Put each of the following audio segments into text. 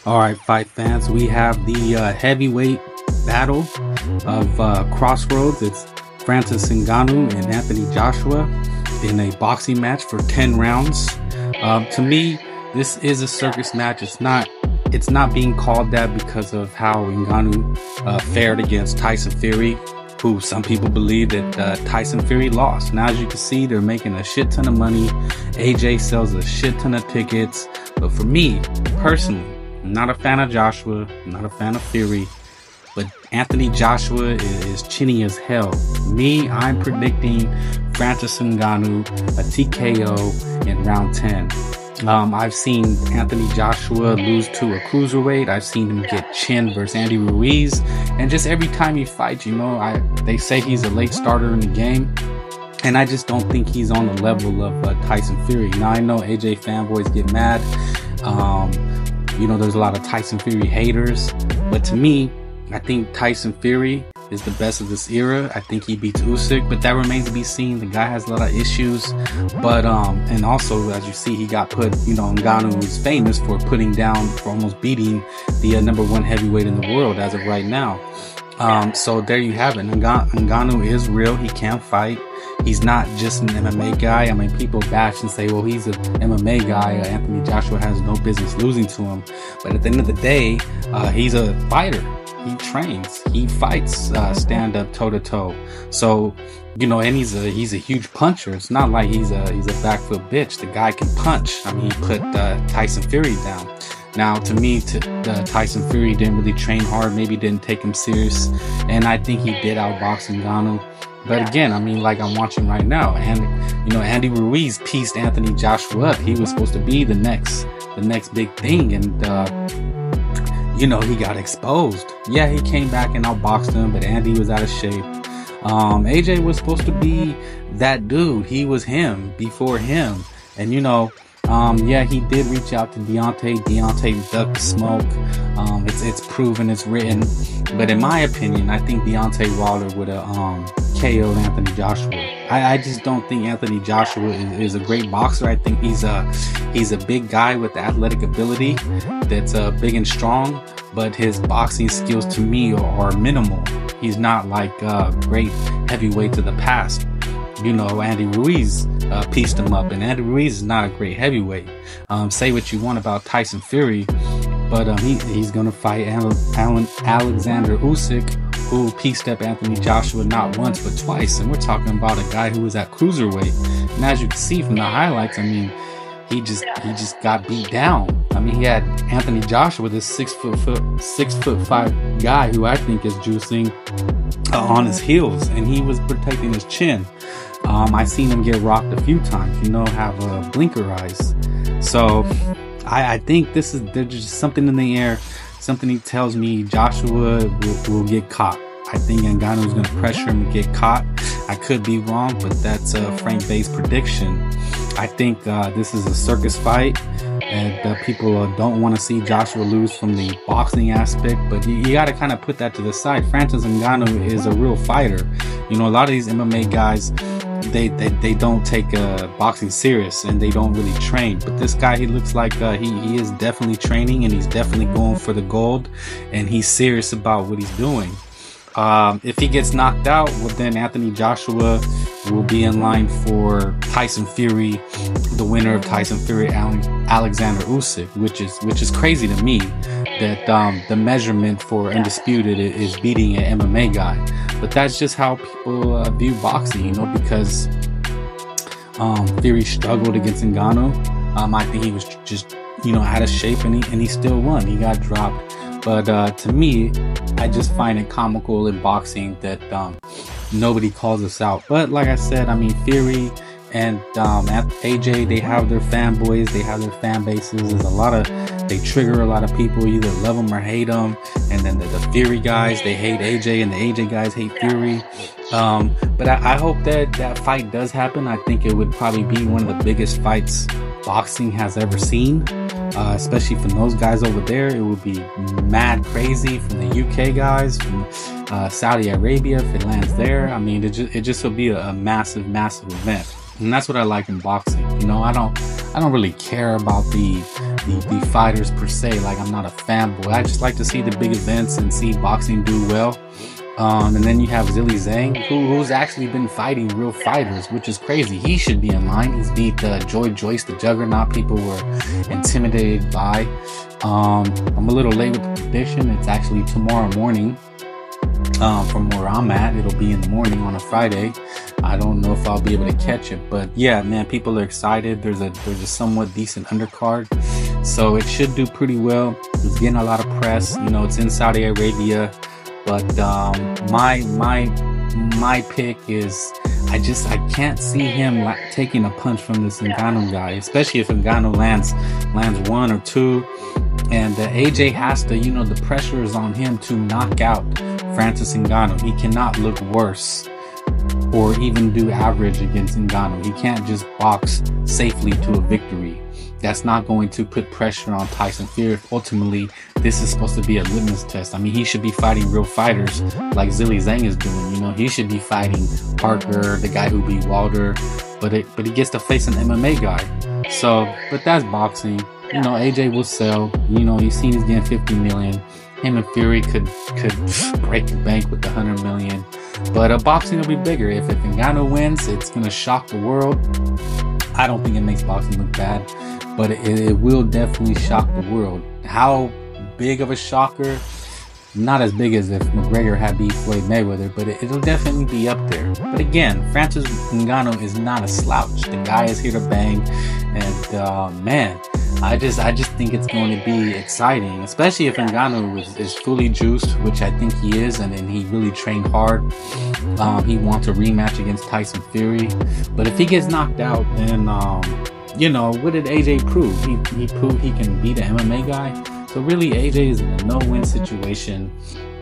All right, fight fans, we have the heavyweight battle of Crossroads. It's Francis Ngannou and Anthony Joshua in a boxing match for 10 rounds. To me, this is a circus match. It's not being called that because of how Ngannou fared against Tyson Fury, who some people believe that Tyson Fury lost. Now, as you can see, they're making a shit ton of money. AJ sells a shit ton of tickets. But for me, personally, I'm not a fan of Joshua, I'm not a fan of Fury, but Anthony Joshua is chinny as hell. Me, I'm predicting Francis Ngannou a TKO in round 10. I've seen Anthony Joshua lose to a cruiserweight. I've seen him get chin versus Andy Ruiz. And just every time he fights, they say he's a late starter in the game. And I just don't think he's on the level of Tyson Fury. Now, I know AJ fanboys get mad. There's a lot of Tyson Fury haters. But to me, I think Tyson Fury is the best of this era. I think he beats Usyk, but that remains to be seen. The guy has a lot of issues. But, and also, as you see, he got put, Ngannou is famous for for almost beating the #1 heavyweight in the world as of right now. So there you have it. Ngannou is real. He can fight. He's not just an MMA guy. I mean, people bash and say, well, he's an MMA guy. Anthony Joshua has no business losing to him. But at the end of the day, he's a fighter. He trains. He fights stand up toe to toe. So, and he's a huge puncher. It's not like he's a back foot bitch. The guy can punch. I mean, he put Tyson Fury down. Now, to me, Tyson Fury didn't really train hard. Maybe didn't take him serious. And I think he did outbox Ngannou. But again, I mean, like I'm watching right now, and Andy Ruiz pieced Anthony Joshua up. He was supposed to be the next big thing, and he got exposed. Yeah, he came back and outboxed him, but Andy was out of shape. AJ was supposed to be that dude. He was him before him, and he did reach out to Deontay. Deontay ducked the smoke. It's proven, it's written. But in my opinion, I think Deontay Wilder would have KO'd Anthony Joshua. I just don't think Anthony Joshua is a great boxer. I think he's a big guy with athletic ability that's big and strong, but his boxing skills to me are minimal. He's not like great heavyweights of the past. Andy Ruiz pieced him up, and Andy Ruiz is not a great heavyweight. Say what you want about Tyson Fury, but he's going to fight Alexander Usyk, who pieced up Anthony Joshua not once but twice. And we're talking about a guy who was at cruiserweight. And as you can see from the highlights, I mean, he just got beat down. I mean, he had Anthony Joshua, this 6'5" guy who I think is juicing on his heels, and he was protecting his chin. I've seen him get rocked a few times, have blinker eyes. So I think there's just something in the air. Something tells me Joshua will get caught. I think Ngannou is going to pressure him to get caught. I could be wrong, but that's a Frank Bay's prediction. I think this is a circus fight, and people don't want to see Joshua lose from the boxing aspect, but you got to kind of put that to the side. Francis Ngannou is a real fighter. A lot of these MMA guys, they don't take boxing serious, and they don't really train. But this guy, he looks like he is definitely training, and he's definitely going for the gold, and he's serious about what he's doing. If he gets knocked out, well, then Anthony Joshua will be in line for Tyson Fury, the winner of Tyson Fury, Alexander Usyk, which is crazy to me that the measurement for undisputed is beating an MMA guy. But that's just how people view boxing, because Fury struggled against Ngannou. I think he was just out of shape, and he still won. He got dropped. But to me, I just find it comical in boxing that nobody calls us out. But like I said, I mean, Fury and AJ, they have their fanboys, they have their fan bases. They trigger a lot of people, either love them or hate them. And then the Fury guys, they hate AJ, and the AJ guys hate Fury. But I hope that fight does happen. I think it would probably be one of the biggest fights boxing has ever seen. Especially from those guys over there. It would be mad crazy from the UK guys, from Saudi Arabia, if it lands there. I mean, it just will be a massive event. And that's what I like in boxing. You know, I don't really care about the fighters per se. Like, I'm not a fanboy. I just like to see the big events and see boxing do well. And then you have Zhilei Zhang, who's actually been fighting real fighters, which is crazy. He should be in line. He's beat Joy Joyce, the Juggernaut. People were intimidated by. I'm a little late with the prediction. It's actually tomorrow morning. From where I'm at, it'll be in the morning on a Friday. I don't know if I'll be able to catch it, but yeah, man, people are excited. There's a somewhat decent undercard, so it should do pretty well. It's getting a lot of press. You know, it's in Saudi Arabia. But my pick is I can't see him taking a punch from this Ngannou guy, especially if Ngannou lands 1 or 2. And AJ has to, you know, the pressure is on him to knock out Francis Ngannou. He cannot look worse or even do average against Ngannou. He can't just box safely to a victory. That's not going to put pressure on Tyson Fury. Ultimately, this is supposed to be a litmus test. I mean, he should be fighting real fighters like Zhilei Zhang is doing. You know, he should be fighting Parker, the guy who beat Wilder, but he gets to face an MMA guy. So, but that's boxing. You know, AJ will sell. You know, you've seen he's getting 50 million. Him and Fury could break the bank with the 100 million. But boxing will be bigger. If Ngannou wins, it's gonna shock the world. I don't think it makes boxing look bad, but it will definitely shock the world. How big of a shocker? Not as big as if McGregor had beat Floyd Mayweather, but it'll definitely be up there. But again, Francis Ngannou is not a slouch. The guy is here to bang, and man, I just think it's going to be exciting, especially if Ngannou is fully juiced, which I think he is, and then he really trained hard. He wants a rematch against Tyson Fury, but if he gets knocked out, then you know, what did AJ prove? He proved he can beat an MMA guy. So really, AJ is in a no-win situation.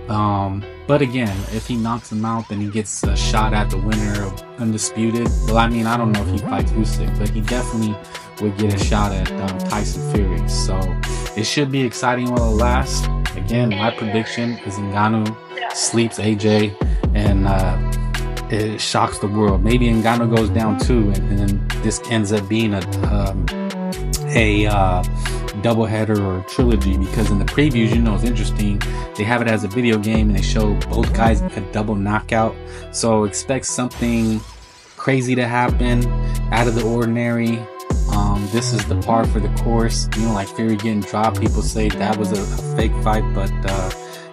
But again, if he knocks him out, then he gets a shot at the winner of Undisputed. Well, I mean, I don't know if he fights Usyk, but he definitely would get a shot at Tyson Fury. So it should be exciting while it lasts. Again, my prediction is Ngannou sleeps AJ and it shocks the world. Maybe Ngannou goes down too, and then this ends up being a doubleheader or a trilogy, because in the previews, you know, it's interesting, they have it as a video game and they show both guys a double knockout. So expect something crazy to happen, out of the ordinary. This is the par for the course, you know, like Fury getting dropped. People say that was a fake fight, but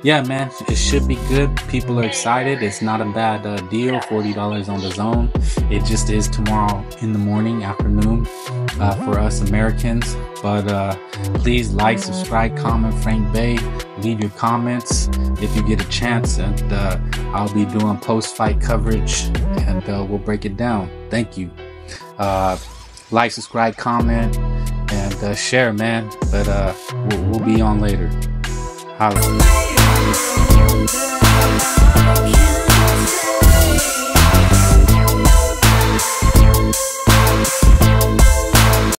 yeah, man, it should be good. People are excited. It's not a bad deal. $40 on DAZN. It just is tomorrow in the morning, afternoon for us Americans. But please like, subscribe, comment, Frank Bay. Leave your comments if you get a chance, and I'll be doing post-fight coverage, and we'll break it down. Thank you. Like, subscribe, comment, and share, man. But we'll be on later. Holla.